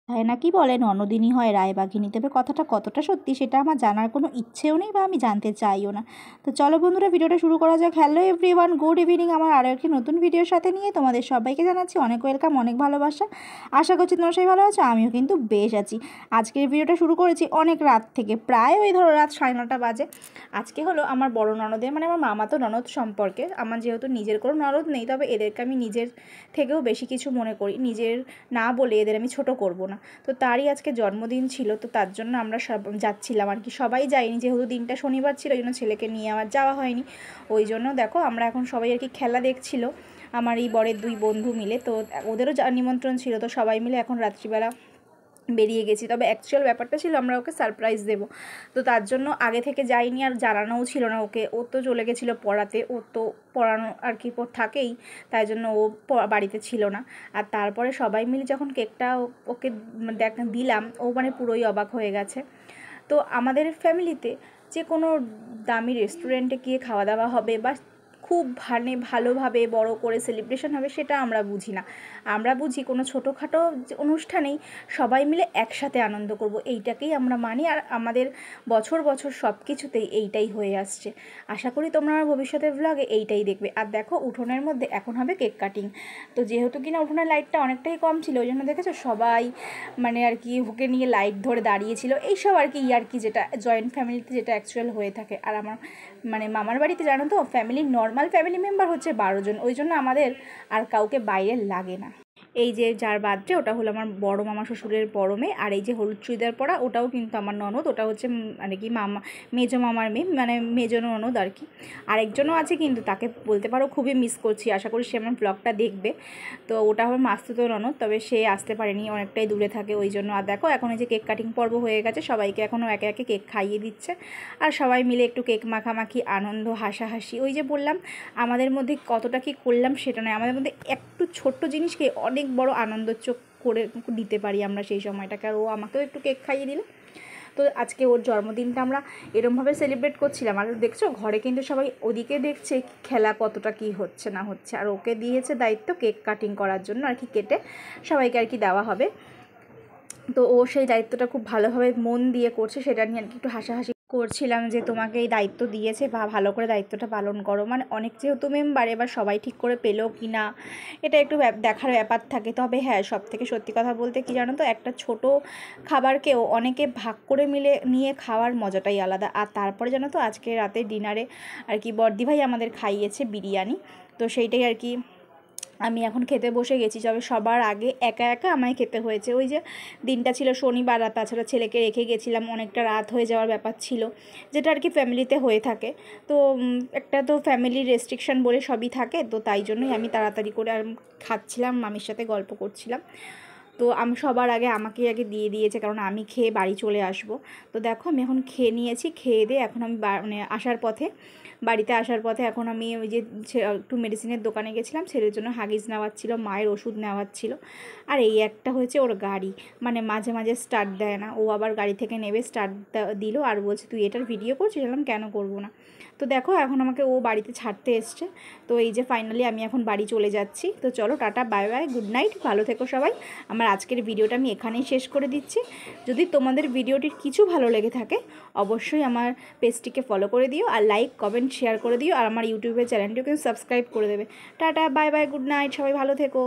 তাই নাকি বলে ননদিনী হয় রায়বাঘিনী, তবে কথাটা কতটা সত্যি সেটা আমার জানার কোনো ইচ্ছেও নেই বা আমি জানতে চাইও না। তো চলো বন্ধুরা, ভিডিওটা শুরু করা যাক। Hello everyone, good evening. আমার আরও একটি নতুন ভিডিওর সাথে নিয়ে তোমাদের সবাইকে জানাচ্ছি অনেক ওয়েলকাম, অনেক ভালোবাসা। আশা করছি তোমরা সবাই ভালো আছো, আমিও কিন্তু বেশ আছি। আজকের ভিডিওটা শুরু করেছি অনেক রাত থেকে, প্রায় ওই ধরো রাত 9:30 বাজে। আজকে হলো আমার বড় ননদের, মানে আমার মামাতো ননদ সম্পর্কে। আমার যেহেতু নিজের কোনো ননদ নেই, তবে এদেরকে আমি নিজের থেকেও বেশি কিছু মনে করি, নিজের না বলে এদের আমি ছোট করব না। তো তারই আজকে জন্মদিন ছিল, তো তার জন্য আমরা সব যাচ্ছিলাম আর কি, সবাই যাইনি, যেহেতু দিনটা শনিবার ছিল ওই জন্য ছেলেকে নিয়ে আমার যাওয়া হয়নি। ওই জন্য দেখো আমরা এখন সবাই আর কি খেলা দেখছিল, আমার এই বরের 2 বন্ধু মিলে। তো ওদেরও নিমন্ত্রণ ছিল, তো সবাই মিলে এখন রাত্রিবেলা বেরিয়ে গেছি। তবে অ্যাকচুয়াল ব্যাপারটা ছিল আমরা ওকে সারপ্রাইজ দেবো, তো তার জন্য আগে থেকে যাইনি, আর জানানোও ছিল না ওকে। ও তো চলে গেছিলো পড়াতে, ও তো পড়ানো আর কি থাকেই, তাই জন্য ও বাড়িতে ছিল না। আর তারপরে সবাই মিলে যখন কেকটা ওকে দিলাম, ও মানে পুরোই অবাক হয়ে গেছে। তো আমাদের ফ্যামিলিতে যে কোনো দামি রেস্টুরেন্টে গিয়ে খাওয়া দাওয়া হবে বা খুব ভালোভাবে বড় করে সেলিব্রেশন হবে সেটা আমরা বুঝি না। আমরা বুঝি কোনো ছোটোখাটো অনুষ্ঠানেই সবাই মিলে একসাথে আনন্দ করব, এইটাকেই আমরা মানি। আর আমাদের বছর বছর সব কিছুতেই এইটাই হয়ে আসছে। আশা করি তোমরা আমার ভবিষ্যতের ভ্লগে এইটাই দেখবে। আর দেখো উঠোনের মধ্যে এখন হবে কেক কাটিং। তো যেহেতু কিনা উঠোনের লাইটটা অনেকটাই কম ছিল, ওই জন্য দেখেছো সবাই মানে আর কি হুকে নিয়ে লাইট ধরে দাঁড়িয়েছিল, এইসব আর কি যেটা জয়েন্ট ফ্যামিলিতে যেটা অ্যাকচুয়াল হয়ে থাকে। আর আমার মানে মামার বাড়িতে জানো তো ফ্যামিলির নর্মাল ফ্যামিলি মেম্বার হচ্ছে 12 জন, ওই জন্য আমাদের আর কাউকে বাইরে লাগে না। এই যে যার বার্থডে ওটা হলো আমার বড় মামা শ্বশুরের বড় মেয়ে, আর এই যে হলুদ চুড়িদার পরা ওটাও কিন্তু আমার ননদ, ওটা হচ্ছে মানে কি মেজো মামার মেয়ে, মানে মেজো ননদ আর কি। আরেকজনও আছে কিন্তু তাকে বলতে পারো খুবই মিস করছি, আশা করি সে আমার ব্লগটা দেখবে। তো ওটা হবে মাস্তুতো ননদ, তবে সে আসতে পারেনি, অনেকটাই দূরে থাকে ওই জন্য। আর দেখো এখন এই যে কেক কাটিং পর্ব হয়ে গেছে, সবাইকে এখনও একে একে কেক খাইয়ে দিচ্ছে, আর সবাই মিলে একটু কেক মাখামাখি, আনন্দ, হাসাহাসি। ওই যে বললাম আমাদের মধ্যে কতটা কি করলাম সেটা নয়, আমাদের মধ্যে একটু ছোট্ট জিনিসকে অনেক বড় আনন্দ চোখ করে দিতে পারি আমরা সেই সময়টাকে। আর ও আমাকেও একটু কেক খাইয়ে দিল। তো আজকে ওর জন্মদিনটা আমরা এরমভাবে সেলিব্রেট করছিলাম। আর দেখছো ঘরে কিন্তু সবাই ওদিকে দেখছে খেলা কতটা কি হচ্ছে না হচ্ছে, আর ওকে দিয়েছে দায়িত্ব কেক কাটিং করার জন্য আর কি, কেটে সবাইকে আর কি দেওয়া হবে। তো ও সেই দায়িত্বটা খুব ভালোভাবে মন দিয়ে করছে, সেটা নিয়ে আর কি একটু হাসাহাসি করছিলাম যে তোমাকে এই দায়িত্ব দিয়েছে বা ভালো করে দায়িত্বটা পালন করো। মানে অনেক যেহেতু মেম্বার, এবার সবাই ঠিক করে পেলো কি না এটা একটু দেখার ব্যাপার থাকে। তবে হ্যাঁ, সব থেকে সত্যি কথা বলতে কি জানো তো, একটা ছোট খাবারকেও অনেকে ভাগ করে মিলে নিয়ে খাওয়ার মজাটাই আলাদা। আর তারপরে জানো তো আজকে রাতে ডিনারে আর কি বর্দিভাই আমাদের খাইয়েছে বিরিয়ানি, তো সেইটাই আর কি আমি এখন খেতে বসে গেছি। তবে সবার আগে একা একা আমায় খেতে হয়েছে, ওই যে দিনটা ছিল শনিবার, আর তাছাড়া ছেলেকে রেখে গেছিলাম, অনেকটা রাত হয়ে যাওয়ার ব্যাপার ছিল, যেটা আর কি ফ্যামিলিতে হয়ে থাকে। তো একটা তো ফ্যামিলির রেস্ট্রিকশন বলে সবই থাকে, তো তাই জন্যই আমি তাড়াতাড়ি করে আর খাচ্ছিলাম, মামির সাথে গল্প করছিলাম। তো আমি সবার আগে আমাকে আগে দিয়ে দিয়েছে, কারণ আমি খেয়ে বাড়ি চলে আসব। তো দেখো আমি এখন খেয়ে নিয়েছি, খেয়ে দিয়ে এখন আমি মানে বাড়িতে আসার পথে এখন আমি ওই যে একটু মেডিসিনের দোকানে গেছিলাম, ছেলের জন্য হাগিজ নেওয়ার ছিল, মায়ের ওষুধ নেওয়ার ছিল। আর এই একটা হয়েছে ওর গাড়ি, মানে মাঝে মাঝে স্টার্ট দেয় না, ও আবার গাড়ি থেকে নেবে স্টার্ট দিল, আর বলছে তুই এটার ভিডিও করছিস, বললাম কেন করবো না। তো দেখো এখন আমাকে ও বাড়িতে ছাড়তে এসছে। তো এই যে ফাইনালি আমি এখন বাড়ি চলে যাচ্ছি। তো চলো tata, bye bye, good night, ভালো থেকো সবাই। আমার আজকের ভিডিওটা আমি এখানেই শেষ করে দিচ্ছি। যদি তোমাদের ভিডিওটির কিছু ভালো লেগে থাকে অবশ্যই আমার পেজটিকে ফলো করে দিও, আর লাইক কমেন্ট শেয়ার করে দিও, আর আমার ইউটিউবের চ্যানেলটিও কিন্তু সাবস্ক্রাইব করে দেবে। Tata, bye bye, good night, সবাই ভালো থেকো।